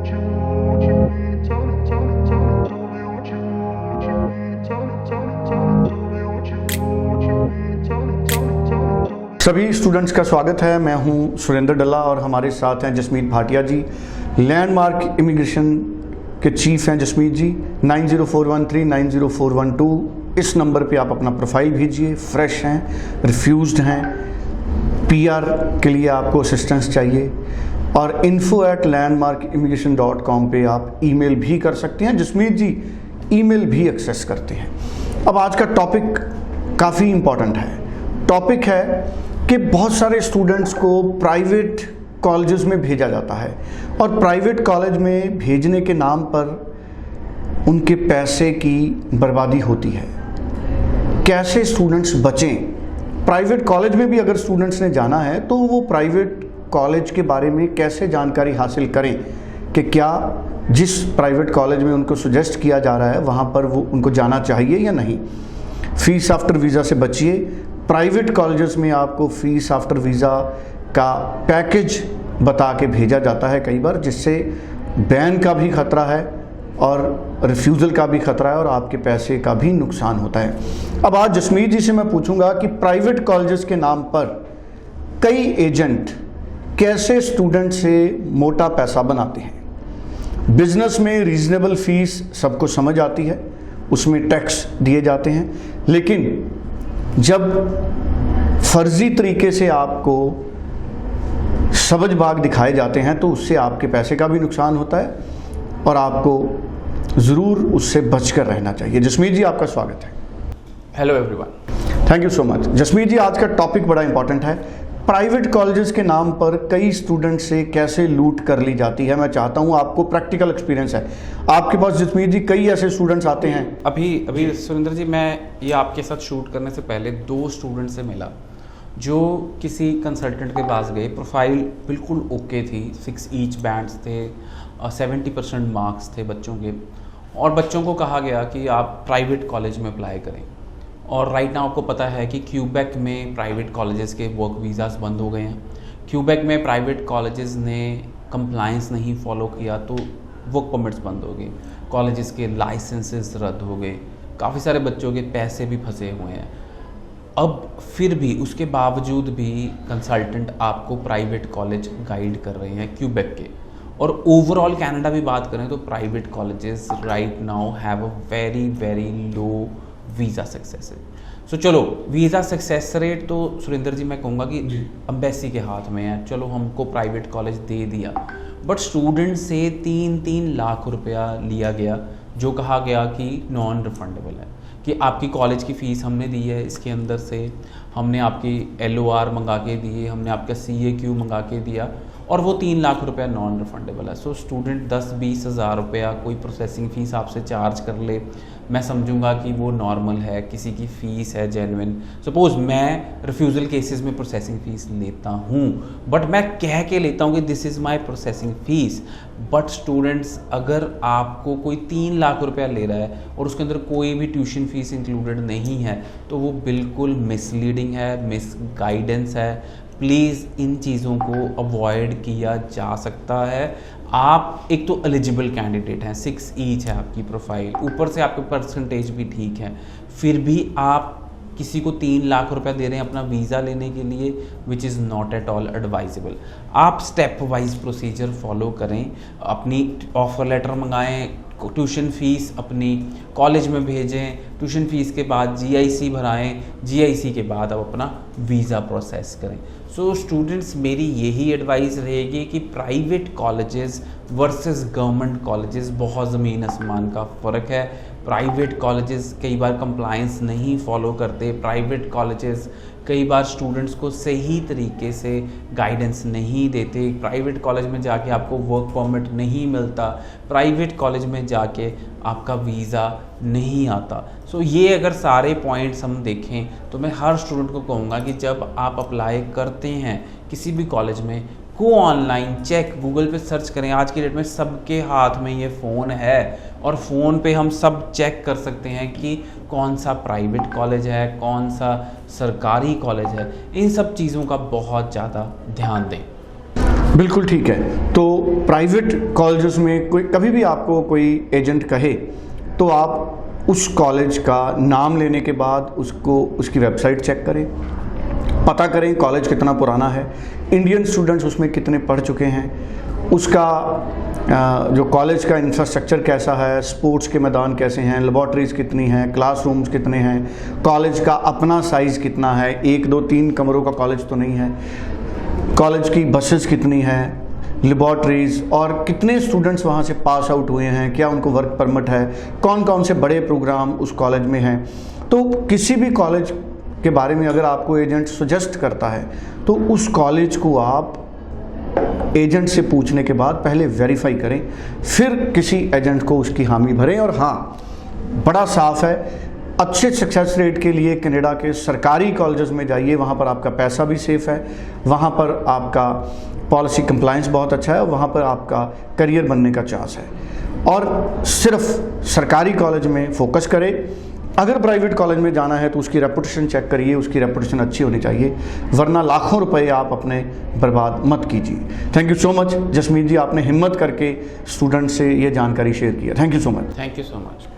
सभी स्टूडेंट्स का स्वागत है। मैं हूं सुरेंद्र डल्ला और हमारे साथ हैं जसमीत भाटिया जी। लैंडमार्क इमिग्रेशन के चीफ हैं जसमीत जी। 904139 90412 इस नंबर पे आप अपना प्रोफाइल भेजिए। फ्रेश हैं, रिफ्यूज्ड हैं, पीआर के लिए आपको असिस्टेंस चाहिए और info@landmarkimmigration.com पे आप ईमेल भी कर सकते हैं। जसमीत जी ईमेल भी एक्सेस करते हैं। अब आज का टॉपिक काफ़ी इम्पॉर्टेंट है। टॉपिक है कि बहुत सारे स्टूडेंट्स को प्राइवेट कॉलेजेस में भेजा जाता है और प्राइवेट कॉलेज में भेजने के नाम पर उनके पैसे की बर्बादी होती है। कैसे स्टूडेंट्स बचें? प्राइवेट कॉलेज में भी अगर स्टूडेंट्स ने जाना है तो वो प्राइवेट कॉलेज के बारे में कैसे जानकारी हासिल करें कि क्या जिस प्राइवेट कॉलेज में उनको सुजेस्ट किया जा रहा है वहाँ पर वो उनको जाना चाहिए या नहीं। फीस आफ्टर वीज़ा से बचिए। प्राइवेट कॉलेजेस में आपको फीस आफ्टर वीज़ा का पैकेज बता के भेजा जाता है कई बार, जिससे बैन का भी खतरा है और रिफ्यूज़ल का भी खतरा है और आपके पैसे का भी नुकसान होता है। अब आज जसमीत जी से मैं पूछूंगा कि प्राइवेट कॉलेजेस के नाम पर कई एजेंट कैसे स्टूडेंट से मोटा पैसा बनाते हैं। बिजनेस में रीजनेबल फीस सबको समझ आती है, उसमें टैक्स दिए जाते हैं, लेकिन जब फर्जी तरीके से आपको सबज बाग दिखाए जाते हैं तो उससे आपके पैसे का भी नुकसान होता है और आपको ज़रूर उससे बचकर रहना चाहिए। जसमीत जी आपका स्वागत है। Hello everyone. Thank you so much. Jasmeet ji आज का टॉपिक बड़ा इंपॉर्टेंट है। प्राइवेट कॉलेजेस के नाम पर कई स्टूडेंट से कैसे लूट कर ली जाती है। मैं चाहता हूं आपको प्रैक्टिकल एक्सपीरियंस है आपके पास जसमीत जी, कई ऐसे स्टूडेंट्स आते हैं। अभी सुरेंद्र जी, मैं ये आपके साथ शूट करने से पहले 2 स्टूडेंट से मिला जो किसी कंसल्टेंट के पास गए। प्रोफाइल बिल्कुल ओके थी, 6 ईच बैंड्स थे, 70% मार्क्स थे बच्चों के, और बच्चों को कहा गया कि आप प्राइवेट कॉलेज में अप्लाई करें। और राइट नाउ आपको पता है कि क्यूबेक में प्राइवेट कॉलेजेस के वर्क वीज़ास बंद हो गए हैं। क्यूबेक में प्राइवेट कॉलेजेस ने कंप्लायंस नहीं फॉलो किया तो वर्क परमिट्स बंद हो गए, कॉलेजेस के लाइसेंसेस रद्द हो गए, काफ़ी सारे बच्चों के पैसे भी फंसे हुए हैं। अब फिर भी उसके बावजूद भी कंसल्टेंट आपको प्राइवेट कॉलेज गाइड कर रहे हैं क्यूबेक के। और ओवरऑल कनाडा भी बात करें तो private colleges right now have a very very low visa success rate. So चलो, वीज़ा सक्सेस रेट तो सुरेंद्र जी मैं कहूँगा कि एम्बेसी के हाथ में है। चलो हमको प्राइवेट कॉलेज दे दिया, बट स्टूडेंट से 3-3 लाख रुपया लिया गया, जो कहा गया कि नॉन रिफंडेबल है, कि आपकी कॉलेज की फ़ीस हमने दी है, इसके अंदर से हमने आपकी LOR मंगा के दिए, हमने आपका CAQ मंगा के दिया, और वो 3 लाख रुपया नॉन रिफंडेबल है। सो स्टूडेंट 10-20 हज़ार रुपया कोई प्रोसेसिंग फ़ीस आपसे चार्ज कर ले, मैं समझूंगा कि वो नॉर्मल है, किसी की फ़ीस है जेन्युइन। सपोज़ मैं रिफ्यूज़ल केसेस में प्रोसेसिंग फ़ीस लेता हूँ, बट मैं कह के लेता हूँ कि this is my processing fees, but students अगर आपको कोई 3 लाख रुपया ले रहा है और उसके अंदर कोई भी ट्यूशन फ़ीस इंक्लूडेड नहीं है तो वो बिल्कुल मिसलीडिंग है, मिसगाइडेंस है। प्लीज़ इन चीज़ों को अवॉइड किया जा सकता है। आप एक तो एलिजिबल कैंडिडेट हैं, 6 ईच है आपकी प्रोफाइल, ऊपर से आपके परसेंटेज भी ठीक है, फिर भी आप किसी को 3 लाख रुपया दे रहे हैं अपना वीज़ा लेने के लिए, which is not at all advisable. आप स्टेप वाइज प्रोसीजर फॉलो करें, अपनी ऑफ़र लेटर मंगाएं, ट्यूशन फ़ीस अपनी कॉलेज में भेजें, ट्यूशन फ़ीस के बाद GIC भराएं, GIC के बाद आप अपना वीज़ा प्रोसेस करें। सो स्टूडेंट्स, मेरी यही एडवाइस रहेगी कि private colleges versus government colleges बहुत ज़मीन आसमान का फ़र्क है। प्राइवेट कॉलेजेस कई बार कंप्लायंस नहीं फॉलो करते, प्राइवेट कॉलेजेस कई बार स्टूडेंट्स को सही तरीके से गाइडेंस नहीं देते, प्राइवेट कॉलेज में जाके आपको वर्क परमिट नहीं मिलता, प्राइवेट कॉलेज में जाके आपका वीज़ा नहीं आता। सो ये अगर सारे पॉइंट्स हम देखें तो मैं हर स्टूडेंट को कहूँगा कि जब आप अप्लाई करते हैं किसी भी कॉलेज में, गो ऑनलाइन, चेक, गूगल पे सर्च करें। आज की डेट में सबके हाथ में ये फ़ोन है और फ़ोन पे हम सब चेक कर सकते हैं कि कौन सा प्राइवेट कॉलेज है, कौन सा सरकारी कॉलेज है। इन सब चीज़ों का बहुत ज़्यादा ध्यान दें। बिल्कुल ठीक है। तो प्राइवेट कॉलेजेस में कोई कभी भी आपको कोई एजेंट कहे तो आप उस कॉलेज का नाम लेने के बाद उसकी वेबसाइट चेक करें, पता करें कॉलेज कितना पुराना है, इंडियन स्टूडेंट्स उसमें कितने पढ़ चुके हैं, उसका जो कॉलेज का इंफ्रास्ट्रक्चर कैसा है, स्पोर्ट्स के मैदान कैसे हैं, लेबॉर्ट्रीज़ कितनी हैं, क्लासरूम्स कितने हैं, कॉलेज का अपना साइज़ कितना है, 1 2 3 कमरों का कॉलेज तो नहीं है, कॉलेज की बसेस कितनी हैं, लेबॉर्ट्रीज़, और कितने स्टूडेंट्स वहाँ से पास आउट हुए हैं, क्या उनको वर्क परमिट है, कौन कौन से बड़े प्रोग्राम उस कॉलेज में हैं। तो किसी भी कॉलेज के बारे में अगर आपको एजेंट सजेस्ट करता है तो उस कॉलेज को आप एजेंट से पूछने के बाद पहले वेरीफाई करें, फिर किसी एजेंट को उसकी हामी भरें। और हाँ, बड़ा साफ है, अच्छे सक्सेस रेट के लिए कनाडा के सरकारी कॉलेजेस में जाइए, वहाँ पर आपका पैसा भी सेफ है, वहाँ पर आपका पॉलिसी कंप्लायंस बहुत अच्छा है, वहाँ पर आपका करियर बनने का चांस है। और सिर्फ सरकारी कॉलेज में फोकस करें। अगर प्राइवेट कॉलेज में जाना है तो उसकी रेपुटेशन चेक करिए, उसकी रेपुटेशन अच्छी होनी चाहिए, वरना लाखों रुपए आप अपने बर्बाद मत कीजिए। Thank you so much Jasmeet ji, आपने हिम्मत करके स्टूडेंट से ये जानकारी शेयर किया। Thank you so much. Thank you so much.